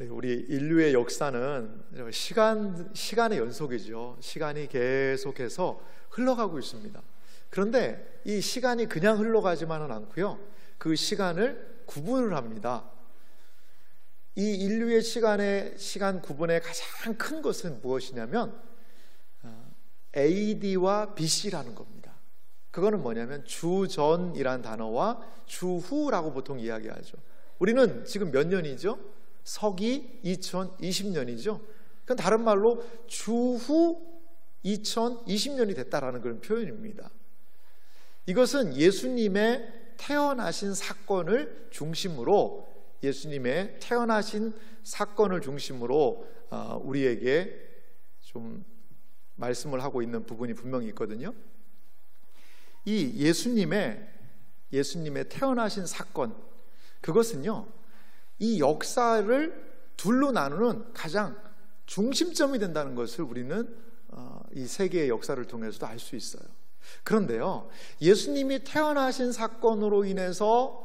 우리 인류의 역사는 시간의 연속이죠. 시간이 계속해서 흘러가고 있습니다. 그런데 이 시간이 그냥 흘러가지만은 않고요. 그 시간을 구분을 합니다. 이 인류의 시간 구분의 가장 큰 것은 무엇이냐면 AD와 BC라는 겁니다. 그거는 뭐냐면 주전이란 단어와 주후라고 보통 이야기하죠. 우리는 지금 몇 년이죠? 서기 2020년이죠. 그건 다른 말로 주후 2020년이 됐다라는 그런 표현입니다. 이것은 예수님의 태어나신 사건을 중심으로 우리에게 좀 말씀을 하고 있는 부분이 분명히 있거든요. 이 예수님의 태어나신 사건, 그것은요, 이 역사를 둘로 나누는 가장 중심점이 된다는 것을 우리는 이 세계의 역사를 통해서도 알 수 있어요. 그런데요, 예수님이 태어나신 사건으로 인해서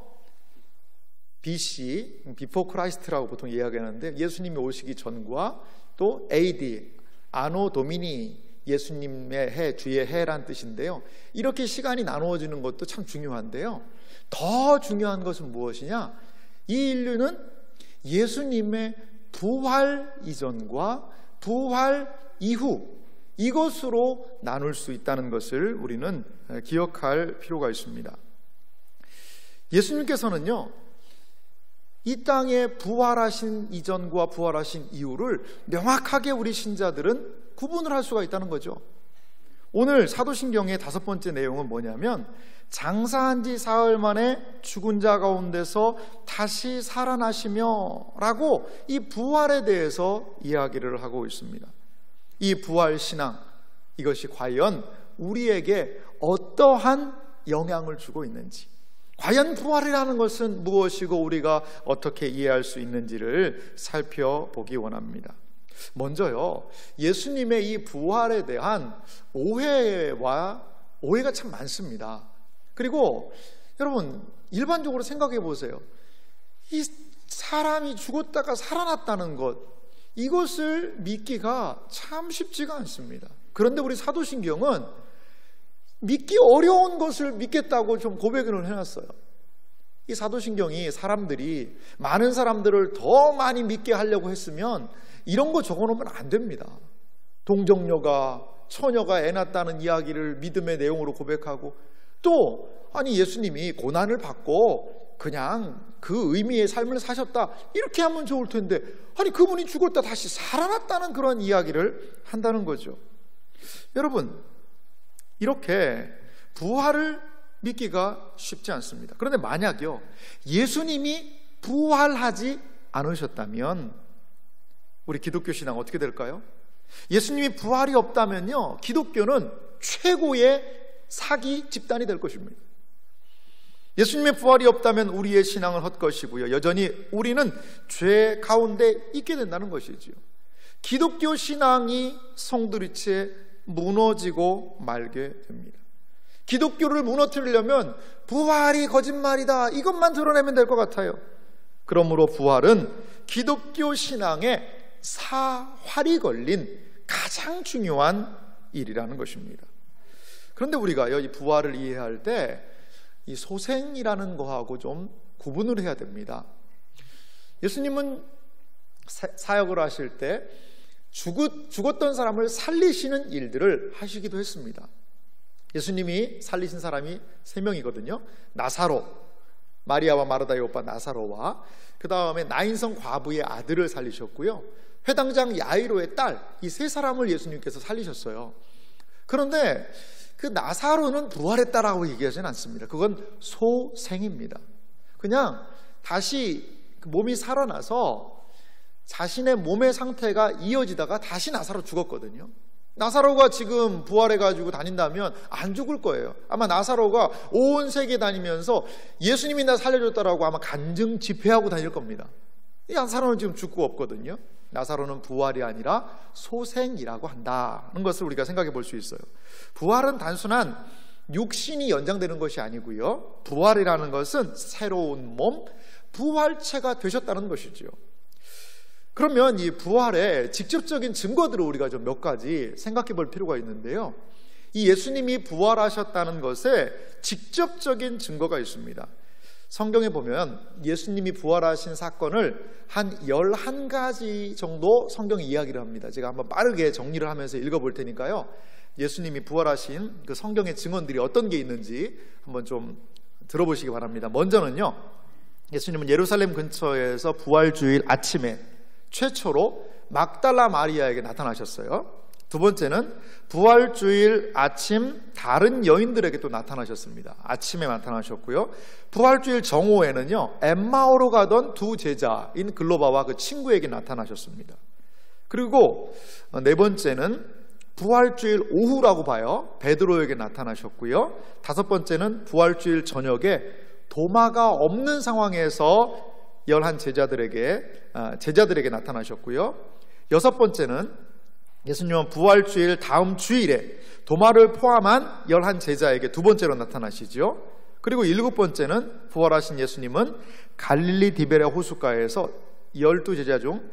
BC, Before Christ라고 보통 이야기하는데, 예수님이 오시기 전과 또 AD, 아노 도미니, 예수님의 해, 주의 해란 뜻인데요, 이렇게 시간이 나누어지는 것도 참 중요한데요, 더 중요한 것은 무엇이냐? 이 인류는 예수님의 부활 이전과 부활 이후, 이것으로 나눌 수 있다는 것을 우리는 기억할 필요가 있습니다. 예수님께서는요, 이 땅에 부활하신 이전과 부활하신 이후를 명확하게 우리 신자들은 구분을 할 수가 있다는 거죠. 오늘 사도신경의 5번째 내용은 뭐냐면, 장사한 지 사흘 만에 죽은 자 가운데서 다시 살아나시며 라고 이 부활에 대해서 이야기를 하고 있습니다. 이 부활 신앙, 이것이 과연 우리에게 어떠한 영향을 주고 있는지, 과연 부활이라는 것은 무엇이고 우리가 어떻게 이해할 수 있는지를 살펴보기 원합니다. 먼저요, 예수님의 이 부활에 대한 오해가 참 많습니다. 그리고 여러분, 일반적으로 생각해 보세요. 이 사람이 죽었다가 살아났다는 것, 이것을 믿기가 참 쉽지가 않습니다. 그런데 우리 사도신경은 믿기 어려운 것을 믿겠다고 좀 고백을 해놨어요. 이 사도신경이 많은 사람들을 더 많이 믿게 하려고 했으면 이런 거 적어놓으면 안 됩니다. 동정녀가, 처녀가 애 낳았다는 이야기를 믿음의 내용으로 고백하고, 또 예수님이 고난을 받고 그냥 그 의미의 삶을 사셨다, 이렇게 하면 좋을 텐데, 그분이 죽었다 다시 살아났다는 그런 이야기를 한다는 거죠. 여러분, 이렇게 부활을 믿기가 쉽지 않습니다. 그런데 만약요, 예수님이 부활하지 않으셨다면 우리 기독교 신앙 어떻게 될까요? 예수님이 부활이 없다면요, 기독교는 최고의 사기 집단이 될 것입니다. 예수님의 부활이 없다면 우리의 신앙은 헛것이고요, 여전히 우리는 죄 가운데 있게 된다는 것이지요. 기독교 신앙이 송두리째 무너지고 말게 됩니다. 기독교를 무너뜨리려면 부활이 거짓말이다, 이것만 드러내면 될 것 같아요. 그러므로 부활은 기독교 신앙에 사활이 걸린 가장 중요한 일이라는 것입니다. 그런데 우리가요, 이 부활을 이해할 때 이 소생이라는 거하고 좀 구분을 해야 됩니다. 예수님은 사역을 하실 때 죽었던 사람을 살리시는 일들을 하시기도 했습니다. 예수님이 살리신 사람이 3명이거든요. 나사로, 마리아와 마르다의 오빠 나사로와 그 다음에 나인성 과부의 아들을 살리셨고요, 회당장 야이로의 딸, 이 3사람을 예수님께서 살리셨어요. 그런데 그 나사로는 부활했다라고 얘기하지는 않습니다. 그건 소생입니다. 그냥 다시 몸이 살아나서 자신의 몸의 상태가 이어지다가 다시 나사로 죽었거든요. 나사로가 지금 부활해가지고 다닌다면 안 죽을 거예요. 아마 나사로가 온 세계 다니면서 예수님이 나 살려줬다라고 아마 간증 집회하고 다닐 겁니다. 이 나사로는 지금 죽고 없거든요. 나사로는 부활이 아니라 소생이라고 한다는 것을 우리가 생각해 볼 수 있어요. 부활은 단순한 육신이 연장되는 것이 아니고요, 부활이라는 것은 새로운 몸, 부활체가 되셨다는 것이죠. 그러면 이 부활의 직접적인 증거들을 우리가 좀 몇 가지 생각해 볼 필요가 있는데요. 이 예수님이 부활하셨다는 것에 직접적인 증거가 있습니다. 성경에 보면 예수님이 부활하신 사건을 한 11가지 정도 성경이 이야기를 합니다. 제가 한번 빠르게 정리를 하면서 읽어볼 테니까요, 예수님이 부활하신 그 성경의 증언들이 어떤 게 있는지 한번 좀 들어보시기 바랍니다. 먼저는요, 예수님은 예루살렘 근처에서 부활주일 아침에 최초로 막달라 마리아에게 나타나셨어요. 두 번째는 부활주일 아침 다른 여인들에게 또 나타나셨습니다. 아침에 나타나셨고요. 부활주일 정오에는요, 엠마오로 가던 두 제자인 글로바와 그 친구에게 나타나셨습니다. 그리고 네 번째는 부활주일 오후라고 봐요. 베드로에게 나타나셨고요. 다섯 번째는 부활주일 저녁에 도마가 없는 상황에서 11 제자들에게 나타나셨고요. 여섯 번째는 예수님은 부활주일 다음 주일에 도마를 포함한 11 제자에게 두 번째로 나타나시죠. 그리고 일곱 번째는 부활하신 예수님은 갈릴리 디베레 호숫가에서 12 제자 중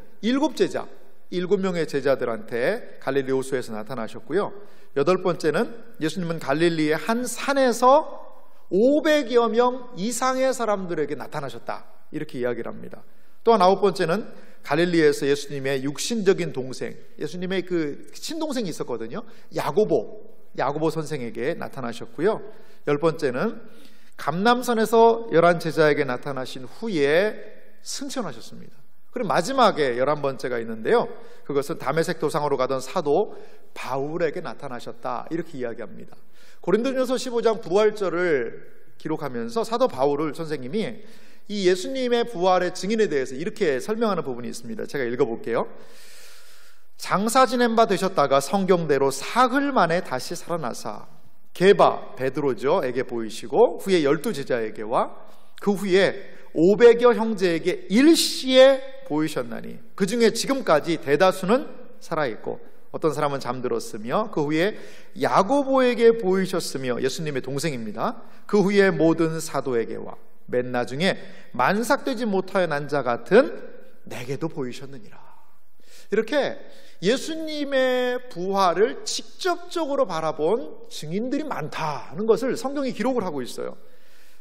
7명의 제자들한테 갈릴리 호수에서 나타나셨고요. 여덟 번째는 예수님은 갈릴리의 한 산에서 500여 명 이상의 사람들에게 나타나셨다, 이렇게 이야기를 합니다. 또한 아홉 번째는 갈릴리에서 예수님의 육신적인 동생, 예수님의 그 친동생이 있었거든요. 야고보 선생에게 나타나셨고요. 열 번째는 감람산에서 11 제자에게 나타나신 후에 승천하셨습니다. 그리고 마지막에 11번째가 있는데요, 그것은 다메섹 도상으로 가던 사도 바울에게 나타나셨다, 이렇게 이야기합니다. 고린도전서 15장 부활절을 기록하면서 사도 바울을 선생님이 이 예수님의 부활의 증인에 대해서 이렇게 설명하는 부분이 있습니다. 제가 읽어볼게요. 장사 지낸 바 되셨다가 성경대로 사흘 만에 다시 살아나사 게바, 베드로죠, 에게 보이시고 후에 12 제자에게와 그 후에 500여 형제에게 일시에 보이셨나니 그 중에 지금까지 대다수는 살아있고 어떤 사람은 잠들었으며 그 후에 야고보에게 보이셨으며 예수님의 동생입니다. 그 후에 모든 사도에게와 맨 나중에 만삭되지 못하여 난 자 같은 내게도 보이셨느니라. 이렇게 예수님의 부활을 직접적으로 바라본 증인들이 많다는 것을 성경이 기록을 하고 있어요.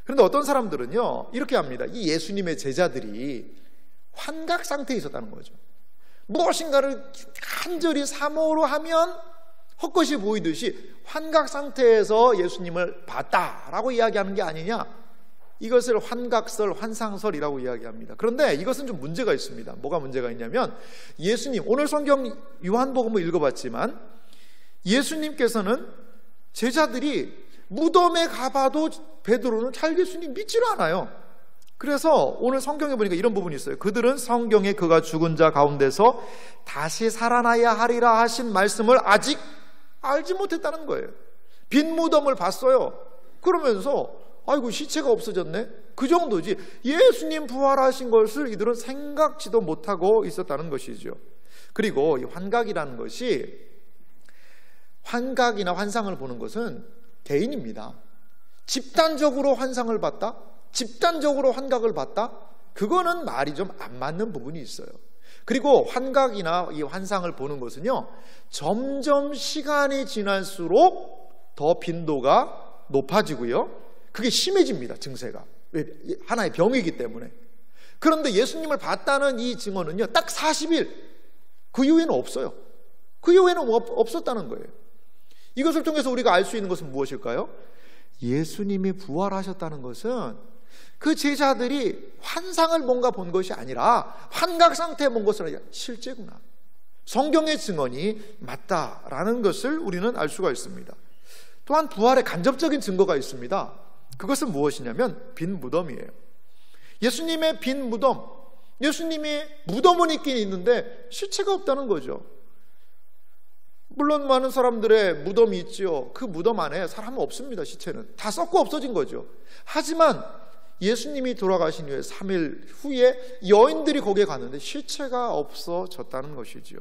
그런데 어떤 사람들은요, 이렇게 합니다. 이 예수님의 제자들이 환각 상태에 있었다는 거죠. 무엇인가를 간절히 사모로 하면 헛것이 보이듯이 환각 상태에서 예수님을 봤다라고 이야기하는 게 아니냐, 이것을 환각설, 환상설이라고 이야기합니다. 그런데 이것은 좀 문제가 있습니다. 뭐가 문제가 있냐면, 예수님, 오늘 성경 요한복음을 읽어봤지만 예수님께서는 제자들이 무덤에 가봐도 베드로는 잘 예수님 믿지를 않아요. 그래서 오늘 성경에 보니까 이런 부분이 있어요. 그들은 성경에 그가 죽은 자 가운데서 다시 살아나야 하리라 하신 말씀을 아직 알지 못했다는 거예요. 빈 무덤을 봤어요. 그러면서 아이고 시체가 없어졌네, 그 정도지 예수님 부활하신 것을 이들은 생각지도 못하고 있었다는 것이죠. 그리고 이 환각이라는 것이, 환각이나 환상을 보는 것은 개인입니다. 집단적으로 환상을 봤다, 집단적으로 환각을 봤다, 그거는 말이 좀 안 맞는 부분이 있어요. 그리고 환각이나 이 환상을 보는 것은요, 점점 시간이 지날수록 더 빈도가 높아지고요, 그게 심해집니다. 증세가. 왜? 하나의 병이기 때문에. 그런데 예수님을 봤다는 이 증언은요, 딱 40일, 그 이후에는 없어요. 그 이후에는 없었다는 거예요. 이것을 통해서 우리가 알 수 있는 것은 무엇일까요? 예수님이 부활하셨다는 것은 그 제자들이 환상을 뭔가 본 것이 아니라 환각 상태에 본 것은 아니라 실제구나, 성경의 증언이 맞다라는 것을 우리는 알 수가 있습니다. 또한 부활의 간접적인 증거가 있습니다. 그것은 무엇이냐면 빈 무덤이에요. 예수님의 빈 무덤, 예수님이 무덤은 있긴 있는데 시체가 없다는 거죠. 물론 많은 사람들의 무덤이 있죠. 그 무덤 안에 사람은 없습니다. 시체는 다 썩고 없어진 거죠. 하지만 예수님이 돌아가신 후에 3일 후에 여인들이 거기에 갔는데 시체가 없어졌다는 것이죠.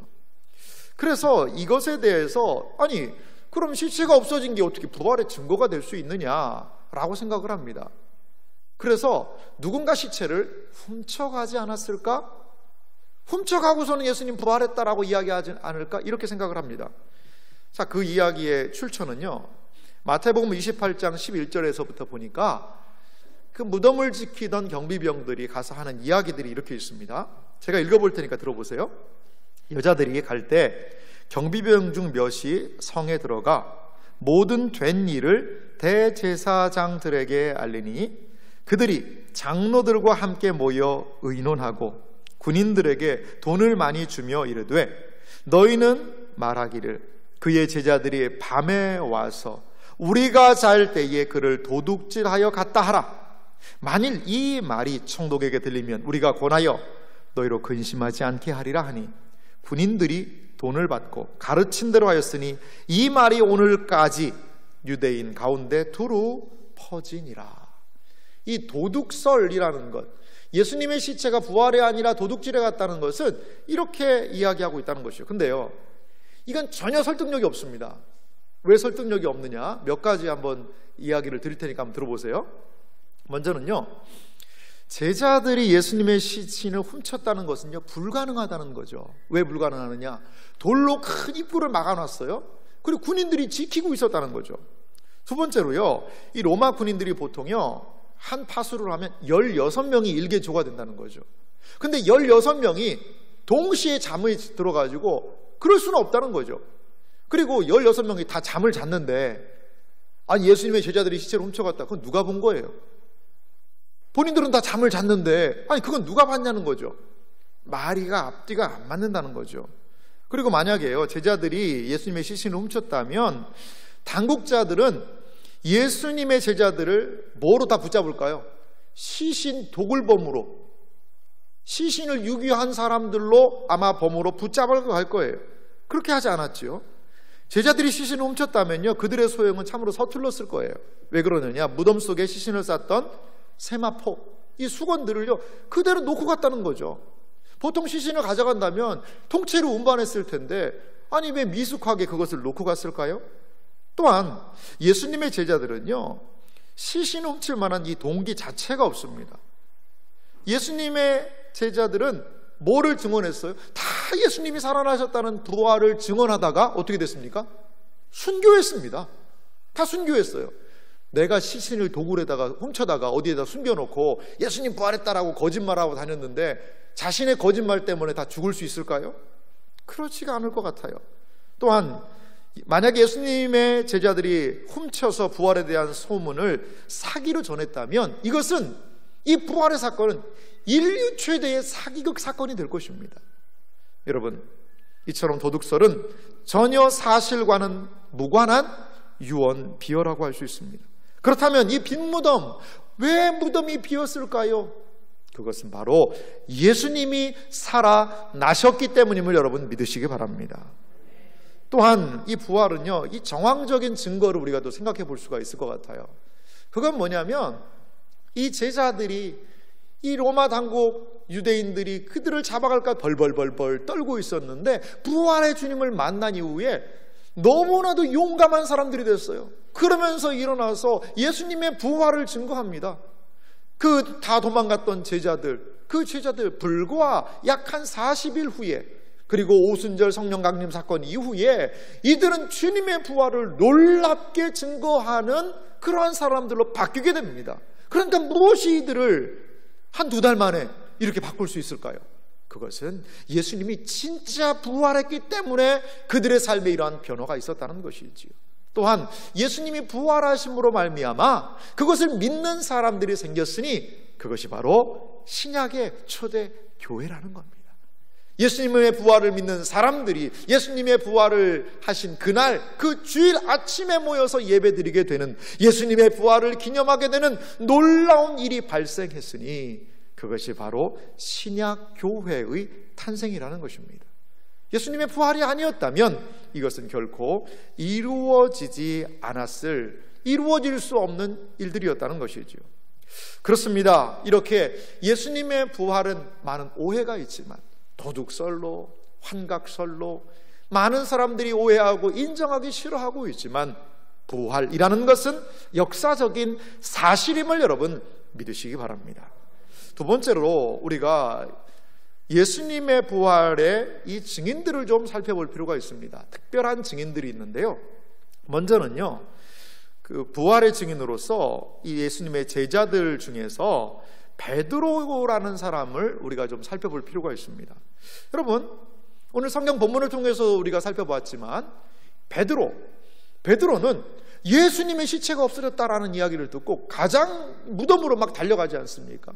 그래서 이것에 대해서, 아니 그럼 시체가 없어진 게 어떻게 부활의 증거가 될 수 있느냐라고 생각을 합니다. 그래서 누군가 시체를 훔쳐가지 않았을까? 훔쳐가고서는 예수님 부활했다라고 이야기하지 않을까? 이렇게 생각을 합니다. 자, 그 이야기의 출처는요, 마태복음 28장 11절에서부터 보니까 그 무덤을 지키던 경비병들이 가서 하는 이야기들이 이렇게 있습니다. 제가 읽어볼 테니까 들어보세요. 여자들이 갈 때 경비병 중 몇이 성에 들어가 모든 된 일을 대제사장들에게 알리니 그들이 장로들과 함께 모여 의논하고 군인들에게 돈을 많이 주며 이르되 너희는 말하기를 그의 제자들이 밤에 와서 우리가 잘 때에 그를 도둑질하여 갔다 하라. 만일 이 말이 총독에게 들리면 우리가 권하여 너희로 근심하지 않게 하리라 하니 군인들이 돈을 받고 가르친 대로 하였으니 이 말이 오늘까지 유대인 가운데 두루 퍼지니라. 이 도둑설이라는 것, 예수님의 시체가 부활이 아니라 도둑질에 갔다는 것은 이렇게 이야기하고 있다는 것이죠. 근데요, 이건 전혀 설득력이 없습니다. 왜 설득력이 없느냐? 몇 가지 한번 이야기를 드릴 테니까 한번 들어보세요. 먼저는요, 제자들이 예수님의 시신을 훔쳤다는 것은요, 불가능하다는 거죠. 왜 불가능하느냐? 돌로 큰 입구를 막아놨어요. 그리고 군인들이 지키고 있었다는 거죠. 두 번째로요, 이 로마 군인들이 보통요, 한 파수를 하면 16명이 일개조가 된다는 거죠. 근데 16명이 동시에 잠에 들어가지고 그럴 수는 없다는 거죠. 그리고 16명이 다 잠을 잤는데, 아니 예수님의 제자들이 시체를 훔쳐갔다. 그건 누가 본 거예요? 본인들은 다 잠을 잤는데, 아니 그건 누가 봤냐는 거죠. 말이가 앞뒤가 안 맞는다는 거죠. 그리고 만약에요, 제자들이 예수님의 시신을 훔쳤다면 당국자들은 예수님의 제자들을 뭐로 다 붙잡을까요? 시신 도굴범으로, 시신을 유기한 사람들로 아마 범으로 붙잡을 갈 거예요. 그렇게 하지 않았지요. 제자들이 시신을 훔쳤다면요, 그들의 소행은 참으로 서툴렀을 거예요. 왜 그러느냐? 무덤 속에 시신을 쌌던 세마포, 이 수건들을요 그대로 놓고 갔다는 거죠. 보통 시신을 가져간다면 통째로 운반했을 텐데, 아니 왜 미숙하게 그것을 놓고 갔을까요? 또한 예수님의 제자들은요, 시신을 훔칠 만한 이 동기 자체가 없습니다. 예수님의 제자들은 뭐를 증언했어요? 다 예수님이 살아나셨다는 부활을 증언하다가 어떻게 됐습니까? 순교했습니다. 다 순교했어요. 내가 시신을 도굴에다가 훔쳐다가 어디에다 숨겨놓고 예수님 부활했다라고 거짓말하고 다녔는데 자신의 거짓말 때문에 다 죽을 수 있을까요? 그렇지가 않을 것 같아요. 또한 만약 예수님의 제자들이 훔쳐서 부활에 대한 소문을 사기로 전했다면 이것은, 이 부활의 사건은 인류 최대의 사기극 사건이 될 것입니다. 여러분, 이처럼 도둑설은 전혀 사실과는 무관한 유언 비어라고 할 수 있습니다. 그렇다면 이 빈 무덤, 왜 무덤이 비었을까요? 그것은 바로 예수님이 살아나셨기 때문임을 여러분 믿으시기 바랍니다. 또한 이 부활은요, 이 정황적인 증거를 우리가 또 생각해 볼 수가 있을 것 같아요. 그건 뭐냐면, 이 제자들이, 이 로마 당국 유대인들이 그들을 잡아갈까 벌벌벌벌 떨고 있었는데, 부활의 주님을 만난 이후에 너무나도 용감한 사람들이 됐어요. 그러면서 일어나서 예수님의 부활을 증거합니다. 그 다 도망갔던 제자들, 그 제자들 불과 약 한 40일 후에, 그리고 오순절 성령 강림 사건 이후에 이들은 주님의 부활을 놀랍게 증거하는 그러한 사람들로 바뀌게 됩니다. 그러니까 무엇이 이들을 한 두 달 만에 이렇게 바꿀 수 있을까요? 그것은 예수님이 진짜 부활했기 때문에 그들의 삶에 이러한 변화가 있었다는 것이지요. 또한 예수님이 부활하심으로 말미암아 그것을 믿는 사람들이 생겼으니 그것이 바로 신약의 초대 교회라는 겁니다. 예수님의 부활을 믿는 사람들이 예수님의 부활을 하신 그날, 그 주일 아침에 모여서 예배드리게 되는, 예수님의 부활을 기념하게 되는 놀라운 일이 발생했으니 그것이 바로 신약 교회의 탄생이라는 것입니다. 예수님의 부활이 아니었다면 이것은 결코 이루어지지 않았을, 이루어질 수 없는 일들이었다는 것이죠. 그렇습니다. 이렇게 예수님의 부활은 많은 오해가 있지만, 도둑설로, 환각설로 많은 사람들이 오해하고 인정하기 싫어하고 있지만, 부활이라는 것은 역사적인 사실임을 여러분 믿으시기 바랍니다. 두 번째로 우리가 예수님의 부활의 이 증인들을 좀 살펴볼 필요가 있습니다. 특별한 증인들이 있는데요. 먼저는요, 그 부활의 증인으로서 이 예수님의 제자들 중에서 베드로라는 사람을 우리가 좀 살펴볼 필요가 있습니다. 여러분, 오늘 성경 본문을 통해서 우리가 살펴봤지만 베드로는 예수님의 시체가 없어졌다라는 이야기를 듣고 가장 무덤으로 막 달려가지 않습니까?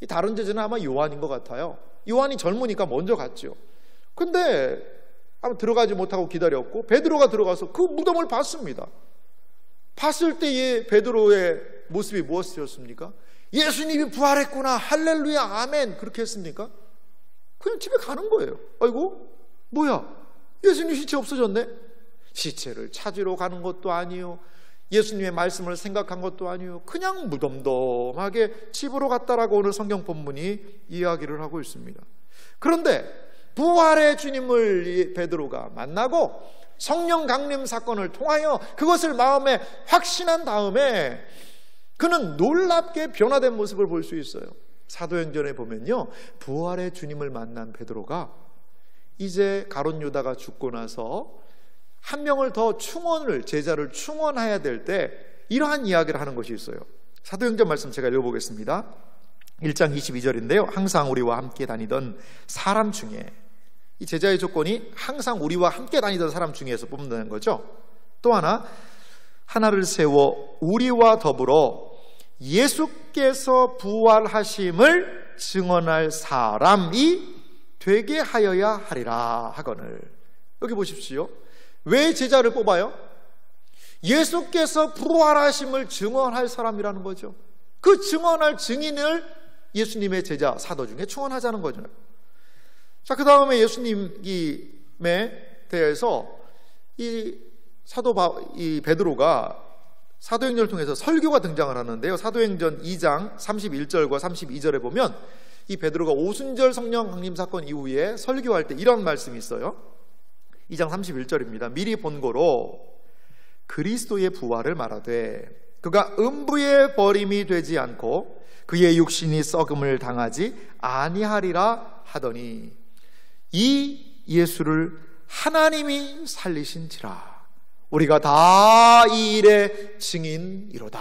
이 다른 제자는 아마 요한인 것 같아요. 요한이 젊으니까 먼저 갔죠. 근데 아마 들어가지 못하고 기다렸고, 베드로가 들어가서 그 무덤을 봤습니다. 봤을 때의 베드로의 모습이 무엇이었습니까? 예수님이 부활했구나, 할렐루야, 아멘, 그렇게 했습니까? 그냥 집에 가는 거예요. 아이고, 뭐야, 예수님 시체 없어졌네? 시체를 찾으러 가는 것도 아니요, 예수님의 말씀을 생각한 것도 아니요, 그냥 무덤덤하게 집으로 갔다라고 오늘 성경 본문이 이야기를 하고 있습니다. 그런데 부활의 주님을 베드로가 만나고 성령 강림 사건을 통하여 그것을 마음에 확신한 다음에 그는 놀랍게 변화된 모습을 볼 수 있어요. 사도행전에 보면요, 부활의 주님을 만난 베드로가 이제 가룟 유다가 죽고 나서 한 명을 더 제자를 충원해야 될 때 이러한 이야기를 하는 것이 있어요. 사도행전 말씀 제가 읽어보겠습니다. 1장 22절인데요 항상 우리와 함께 다니던 사람 중에, 이 제자의 조건이 항상 우리와 함께 다니던 사람 중에서 뽑는다는 거죠. 또 하나를 세워 우리와 더불어 예수께서 부활하심을 증언할 사람이 되게 하여야 하리라 하거늘. 여기 보십시오. 왜 제자를 뽑아요? 예수께서 부활하심을 증언할 사람이라는 거죠. 그 증언할 증인을 예수님의 제자 사도 중에 충원하자는 거죠. 자, 그 다음에 예수님에 대해서 이 베드로가 사도행전을 통해서 설교가 등장을 하는데요. 사도행전 2장 31절과 32절에 보면 이 베드로가 오순절 성령 강림 사건 이후에 설교할 때 이런 말씀이 있어요. 2장 31절입니다. 미리 본고로 그리스도의 부활을 말하되 그가 음부의 버림이 되지 않고 그의 육신이 썩음을 당하지 아니하리라 하더니 이 예수를 하나님이 살리신지라 우리가 다 이 일의 증인이로다.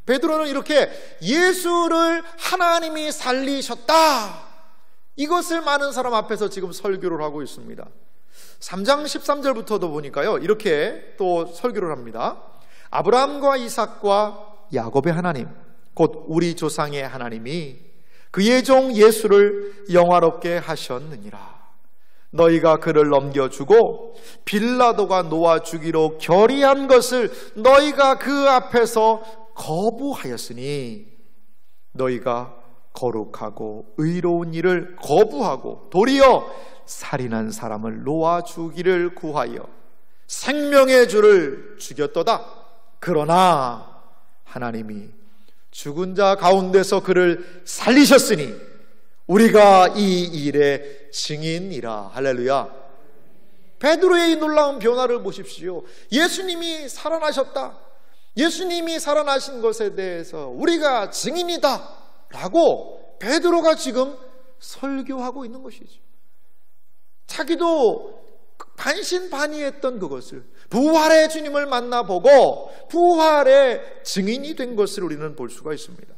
베드로는 이렇게 예수를 하나님이 살리셨다, 이것을 많은 사람 앞에서 지금 설교를 하고 있습니다. 3장 13절부터도 보니까요, 이렇게 또 설교를 합니다. 아브라함과 이삭과 야곱의 하나님, 곧 우리 조상의 하나님이 그의 종 예수를 영화롭게 하셨느니라. 너희가 그를 넘겨주고 빌라도가 놓아 주기로 결의한 것을 너희가 그 앞에서 거부하였으니 너희가 거룩하고 의로운 일을 거부하고 도리어 살인한 사람을 놓아 주기를 구하여 생명의 주를 죽였도다. 그러나 하나님이 죽은 자 가운데서 그를 살리셨으니 우리가 이 일의 증인이라. 할렐루야. 베드로의 이 놀라운 변화를 보십시오. 예수님이 살아나셨다, 예수님이 살아나신 것에 대해서 우리가 증인이다 라고 베드로가 지금 설교하고 있는 것이죠. 자기도 반신반의했던 그것을, 부활의 주님을 만나보고 부활의 증인이 된 것을 우리는 볼 수가 있습니다.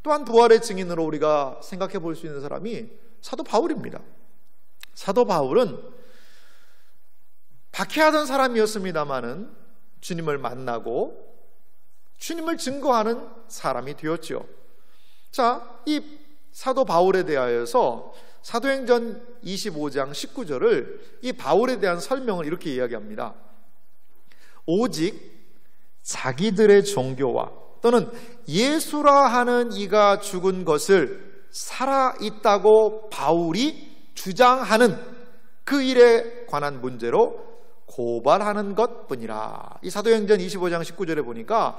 또한 부활의 증인으로 우리가 생각해 볼 수 있는 사람이 사도 바울입니다. 사도 바울은 박해하던 사람이었습니다마는 주님을 만나고 주님을 증거하는 사람이 되었죠. 자, 이 사도 바울에 대하여서 사도행전 25장 19절을 이 바울에 대한 설명을 이렇게 이야기합니다. 오직 자기들의 종교와 또는 예수라 하는 이가 죽은 것을 살아있다고 바울이 주장하는 그 일에 관한 문제로 고발하는 것뿐이라. 이 사도행전 25장 19절에 보니까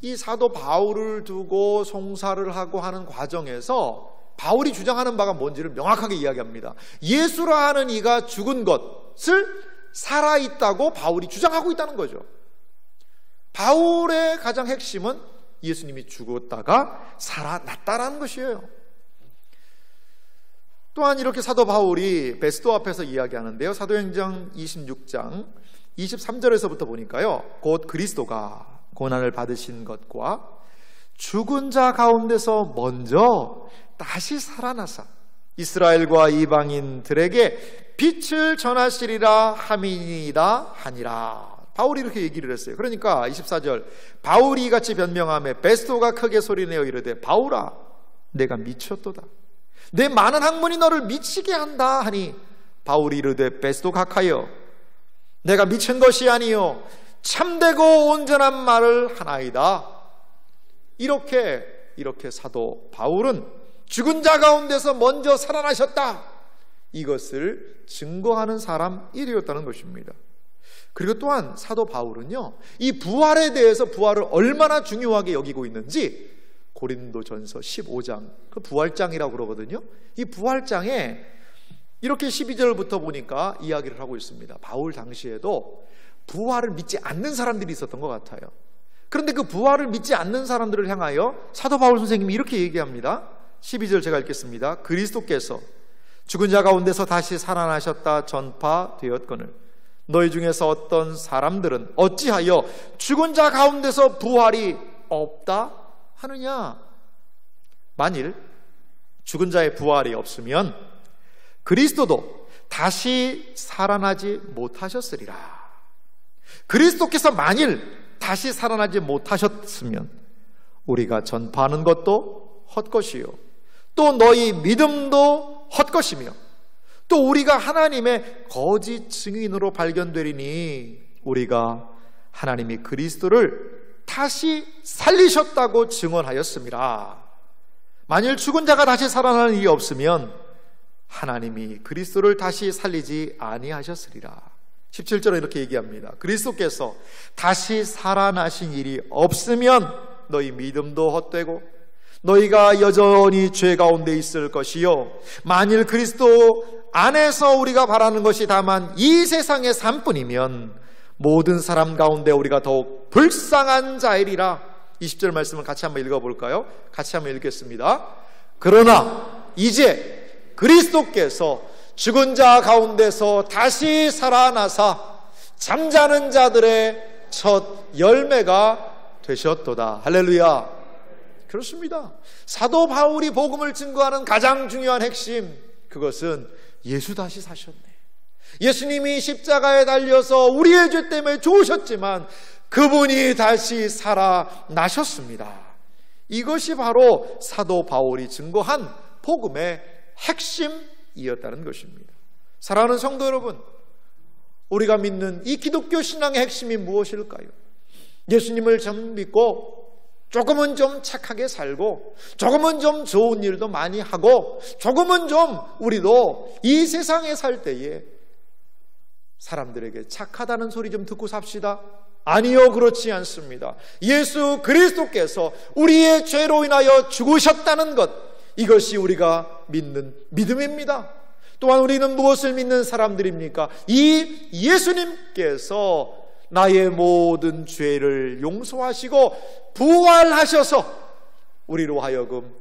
이 사도 바울을 두고 송사를 하고 하는 과정에서 바울이 주장하는 바가 뭔지를 명확하게 이야기합니다. 예수라 하는 이가 죽은 것을 살아있다고 바울이 주장하고 있다는 거죠. 바울의 가장 핵심은 예수님이 죽었다가 살아났다라는 것이에요. 또한 이렇게 사도 바울이 베스도 앞에서 이야기하는데요. 사도행전 26장 23절에서부터 보니까요, 곧 그리스도가 고난을 받으신 것과 죽은 자 가운데서 먼저 다시 살아나사 이스라엘과 이방인들에게 빛을 전하시리라 함이니이다 하니라. 바울이 이렇게 얘기를 했어요. 그러니까 24절, 바울이 이같이 변명하며 베스도가 크게 소리내어 이르되 바울아 내가 미쳤도다. 내 많은 학문이 너를 미치게 한다 하니 바울이 이르되 베스도 각하여 내가 미친 것이 아니요 참되고 온전한 말을 하나이다. 이렇게 사도 바울은 죽은 자 가운데서 먼저 살아나셨다, 이것을 증거하는 사람이었다는 것입니다. 그리고 또한 사도 바울은요, 이 부활에 대해서 부활을 얼마나 중요하게 여기고 있는지 고린도전서 15장, 그 부활장이라고 그러거든요. 이 부활장에 이렇게 12절부터 보니까 이야기를 하고 있습니다. 바울 당시에도 부활을 믿지 않는 사람들이 있었던 것 같아요. 그런데 그 부활을 믿지 않는 사람들을 향하여 사도 바울 선생님이 이렇게 얘기합니다. 12절 제가 읽겠습니다. 그리스도께서 죽은 자 가운데서 다시 살아나셨다 전파되었거늘 너희 중에서 어떤 사람들은 어찌하여 죽은 자 가운데서 부활이 없다 하느냐. 만일 죽은 자의 부활이 없으면 그리스도도 다시 살아나지 못하셨으리라. 그리스도께서 만일 다시 살아나지 못하셨으면 우리가 전파하는 것도 헛것이요 또 너희 믿음도 헛것이며 또 우리가 하나님의 거짓 증인으로 발견되리니 우리가 하나님이 그리스도를 다시 살리셨다고 증언하였습니다. 만일 죽은 자가 다시 살아나는 일이 없으면 하나님이 그리스도를 다시 살리지 아니하셨으리라. 17절에 이렇게 얘기합니다. 그리스도께서 다시 살아나신 일이 없으면 너희 믿음도 헛되고 너희가 여전히 죄 가운데 있을 것이요 만일 그리스도 안에서 우리가 바라는 것이 다만 이 세상의 삶뿐이면 모든 사람 가운데 우리가 더욱 불쌍한 자이리라. 20절 말씀을 같이 한번 읽어볼까요? 같이 한번 읽겠습니다. 그러나 이제 그리스도께서 죽은 자 가운데서 다시 살아나사 잠자는 자들의 첫 열매가 되셨도다. 할렐루야. 그렇습니다. 사도 바울이 복음을 증거하는 가장 중요한 핵심, 그것은 예수 다시 사셨네. 예수님이 십자가에 달려서 우리의 죄 때문에 죽으셨지만 그분이 다시 살아나셨습니다. 이것이 바로 사도 바울이 증거한 복음의 핵심이었다는 것입니다. 사랑하는 성도 여러분, 우리가 믿는 이 기독교 신앙의 핵심이 무엇일까요? 예수님을 좀 믿고 조금은 좀 착하게 살고 조금은 좀 좋은 일도 많이 하고 조금은 좀 우리도 이 세상에 살 때에 사람들에게 착하다는 소리 좀 듣고 삽시다. 아니요, 그렇지 않습니다. 예수 그리스도께서 우리의 죄로 인하여 죽으셨다는 것, 이것이 우리가 믿는 믿음입니다. 또한 우리는 무엇을 믿는 사람들입니까? 이 예수님께서 나의 모든 죄를 용서하시고 부활하셔서 우리로 하여금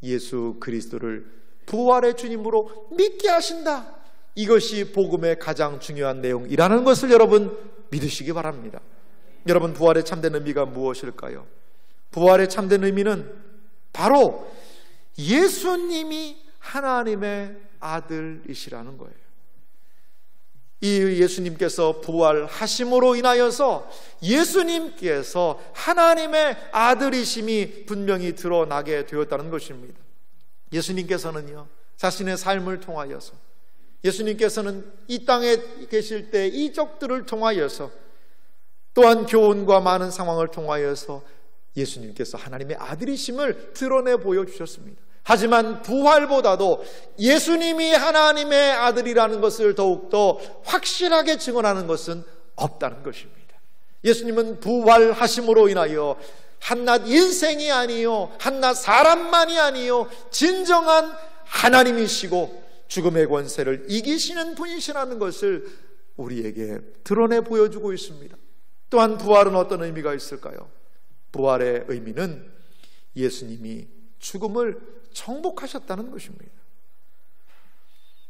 예수 그리스도를 부활의 주님으로 믿게 하신다. 이것이 복음의 가장 중요한 내용이라는 것을 여러분 믿으시기 바랍니다. 여러분, 부활의 참된 의미가 무엇일까요? 부활의 참된 의미는 바로 예수님이 하나님의 아들이시라는 거예요. 이 예수님께서 부활하심으로 인하여서 예수님께서 하나님의 아들이심이 분명히 드러나게 되었다는 것입니다. 예수님께서는요, 자신의 삶을 통하여서, 예수님께서는 이 땅에 계실 때 이적들을 통하여서, 또한 교훈과 많은 상황을 통하여서 예수님께서 하나님의 아들이심을 드러내 보여주셨습니다. 하지만 부활보다도 예수님이 하나님의 아들이라는 것을 더욱더 확실하게 증언하는 것은 없다는 것입니다. 예수님은 부활하심으로 인하여 한낱 인생이 아니요 한낱 사람만이 아니요 진정한 하나님이시고 죽음의 권세를 이기시는 분이시라는 것을 우리에게 드러내 보여주고 있습니다. 또한 부활은 어떤 의미가 있을까요? 부활의 의미는 예수님이 죽음을 정복하셨다는 것입니다.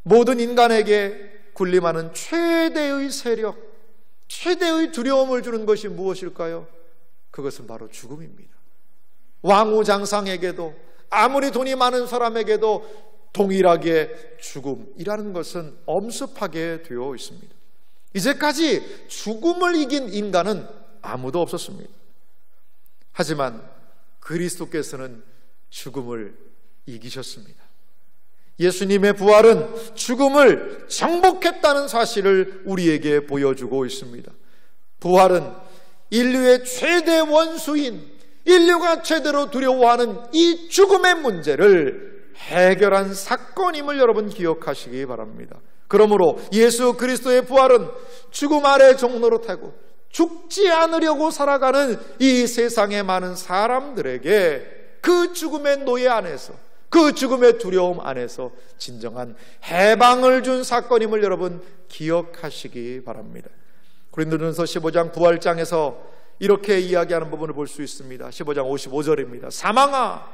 모든 인간에게 군림하는 최대의 세력, 최대의 두려움을 주는 것이 무엇일까요? 그것은 바로 죽음입니다. 왕후장상에게도, 아무리 돈이 많은 사람에게도 동일하게 죽음이라는 것은 엄습하게 되어 있습니다. 이제까지 죽음을 이긴 인간은 아무도 없었습니다. 하지만 그리스도께서는 죽음을 이기셨습니다. 예수님의 부활은 죽음을 정복했다는 사실을 우리에게 보여주고 있습니다. 부활은 인류의 최대 원수인, 인류가 최대로 두려워하는 이 죽음의 문제를 해결한 사건임을 여러분 기억하시기 바랍니다. 그러므로 예수 그리스도의 부활은 죽음 아래 종로로 타고 죽지 않으려고 살아가는 이 세상의 많은 사람들에게 그 죽음의 노예 안에서, 그 죽음의 두려움 안에서 진정한 해방을 준 사건임을 여러분 기억하시기 바랍니다. 고린도전서 15장 부활장에서 이렇게 이야기하는 부분을 볼 수 있습니다. 15장 55절입니다. 사망아,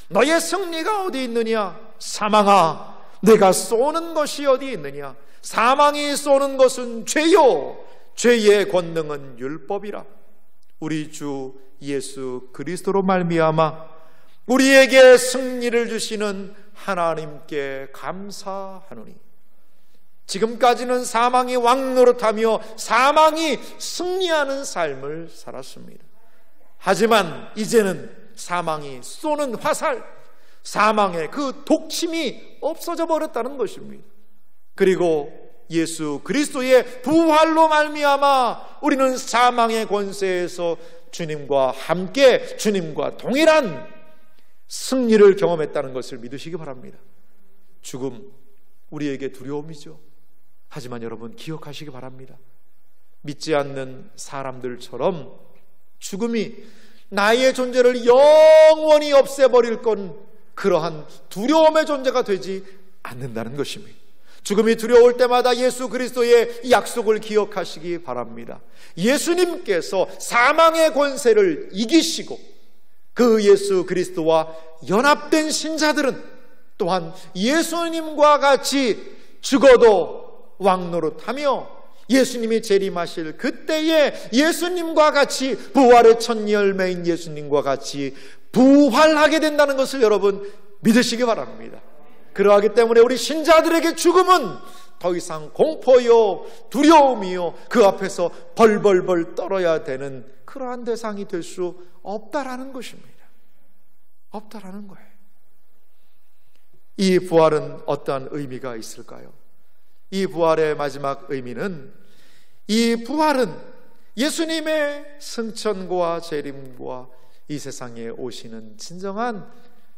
너의 승리가 어디 있느냐? 사망아, 내가 쏘는 것이 어디 있느냐? 사망이 쏘는 것은 죄요, 죄의 권능은 율법이라. 우리 주 예수 그리스도로 말미암아 우리에게 승리를 주시는 하나님께 감사하노니. 지금까지는 사망이 왕노릇하며 사망이 승리하는 삶을 살았습니다. 하지만 이제는 사망이 쏘는 화살, 사망의 그 독침이 없어져 버렸다는 것입니다. 그리고 예수 그리스도의 부활로 말미암아 우리는 사망의 권세에서 주님과 함께, 주님과 동일한 승리를 경험했다는 것을 믿으시기 바랍니다. 죽음, 우리에게 두려움이죠. 하지만 여러분 기억하시기 바랍니다. 믿지 않는 사람들처럼 죽음이 나의 존재를 영원히 없애버릴 건 그러한 두려움의 존재가 되지 않는다는 것입니다. 죽음이 두려울 때마다 예수 그리스도의 약속을 기억하시기 바랍니다. 예수님께서 사망의 권세를 이기시고 그 예수 그리스도와 연합된 신자들은 또한 예수님과 같이 죽어도 왕노릇하며 예수님이 재림하실 그때에 예수님과 같이, 부활의 첫 열매인 예수님과 같이 부활하게 된다는 것을 여러분 믿으시기 바랍니다. 그러하기 때문에 우리 신자들에게 죽음은 더 이상 공포요, 두려움이요, 그 앞에서 벌벌벌 떨어야 되는 그러한 대상이 될 수 없다라는 것입니다. 없다라는 거예요. 이 부활은 어떠한 의미가 있을까요? 이 부활의 마지막 의미는, 이 부활은 예수님의 승천과 재림과 이 세상에 오시는 진정한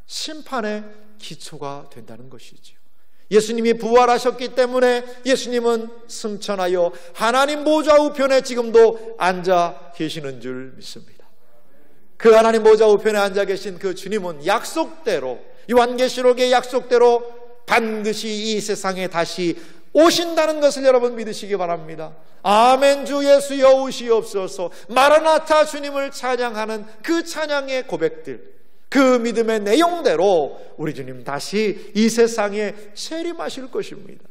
심판의 기초가 된다는 것이지요. 예수님이 부활하셨기 때문에 예수님은 승천하여 하나님 보좌 우편에 지금도 앉아 계시는 줄 믿습니다. 그 하나님 보좌 우편에 앉아 계신 그 주님은 약속대로, 요한계시록의 약속대로 반드시 이 세상에 다시 오신다는 것을 여러분 믿으시기 바랍니다. 아멘. 주 예수여 오시옵소서. 마라나타, 주님을 찬양하는 그 찬양의 고백들, 그 믿음의 내용대로 우리 주님 다시 이 세상에 재림하실 것입니다.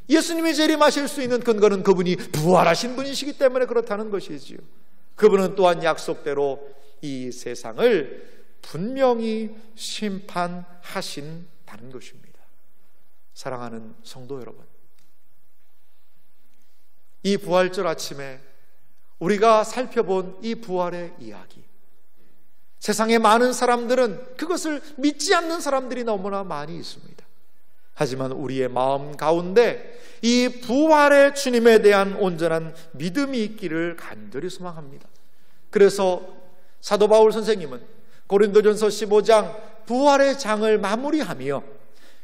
예수님이 재림하실 수 있는 근거는 그분이 부활하신 분이시기 때문에 그렇다는 것이지요. 그분은 또한 약속대로 이 세상을 분명히 심판하신다는 것입니다. 사랑하는 성도 여러분, 이 부활절 아침에 우리가 살펴본 이 부활의 이야기, 세상에 많은 사람들은 그것을 믿지 않는 사람들이 너무나 많이 있습니다. 하지만 우리의 마음 가운데 이 부활의 주님에 대한 온전한 믿음이 있기를 간절히 소망합니다. 그래서 사도 바울 선생님은 고린도전서 15장 부활의 장을 마무리하며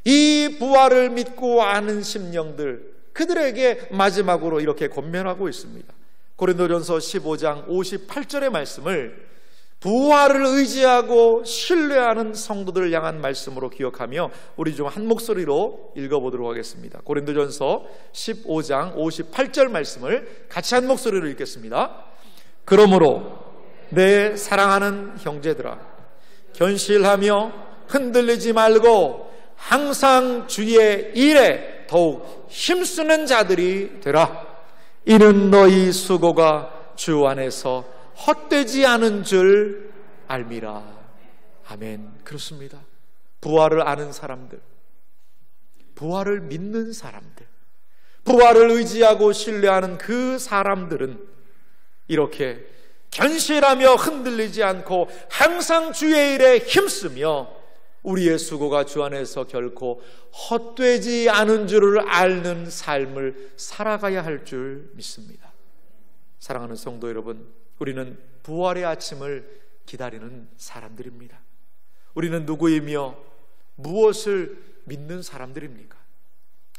이 부활을 믿고 아는 심령들, 그들에게 마지막으로 이렇게 권면하고 있습니다. 고린도전서 15장 58절의 말씀을 부활을 의지하고 신뢰하는 성도들을 향한 말씀으로 기억하며 우리 좀 한 목소리로 읽어보도록 하겠습니다. 고린도전서 15장 58절 말씀을 같이 한 목소리로 읽겠습니다. 그러므로 내 사랑하는 형제들아, 견실하며 흔들리지 말고 항상 주의 일에 더욱 힘쓰는 자들이 되라. 이는 너희 수고가 주 안에서 헛되지 않은 줄 알미라. 아멘. 그렇습니다. 부활을 아는 사람들, 부활을 믿는 사람들, 부활을 의지하고 신뢰하는 그 사람들은 이렇게 견실하며 흔들리지 않고 항상 주의 일에 힘쓰며 우리의 수고가 주 안에서 결코 헛되지 않은 줄을 아는 삶을 살아가야 할 줄 믿습니다. 사랑하는 성도 여러분, 우리는 부활의 아침을 기다리는 사람들입니다. 우리는 누구이며 무엇을 믿는 사람들입니까?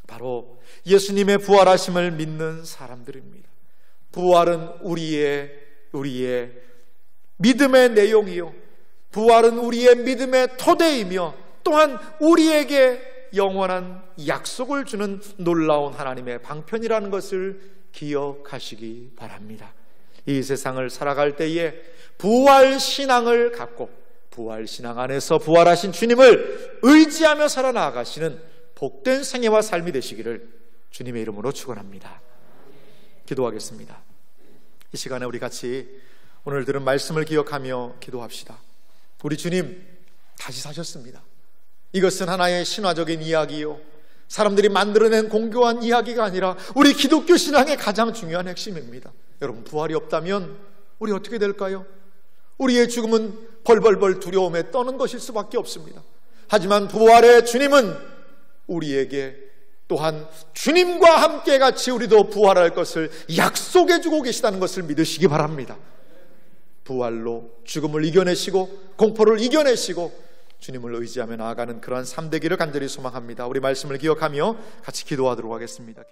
바로 예수님의 부활하심을 믿는 사람들입니다. 부활은 우리의 믿음의 내용이요, 부활은 우리의 믿음의 토대이며 또한 우리에게 영원한 약속을 주는 놀라운 하나님의 방편이라는 것을 기억하시기 바랍니다. 이 세상을 살아갈 때에 부활신앙을 갖고 부활신앙 안에서 부활하신 주님을 의지하며 살아나가시는 복된 생애와 삶이 되시기를 주님의 이름으로 축원합니다. 기도하겠습니다. 이 시간에 우리 같이 오늘 들은 말씀을 기억하며 기도합시다. 우리 주님 다시 사셨습니다. 이것은 하나의 신화적인 이야기요, 사람들이 만들어낸 공교한 이야기가 아니라 우리 기독교 신앙의 가장 중요한 핵심입니다. 여러분, 부활이 없다면 우리 어떻게 될까요? 우리의 죽음은 벌벌벌 두려움에 떠는 것일 수밖에 없습니다. 하지만 부활의 주님은 우리에게 또한 주님과 함께 같이 우리도 부활할 것을 약속해 주고 계시다는 것을 믿으시기 바랍니다. 부활로 죽음을 이겨내시고 공포를 이겨내시고 주님을 의지하며 나아가는 그러한 삶 되기를 간절히 소망합니다. 우리 말씀을 기억하며 같이 기도하도록 하겠습니다.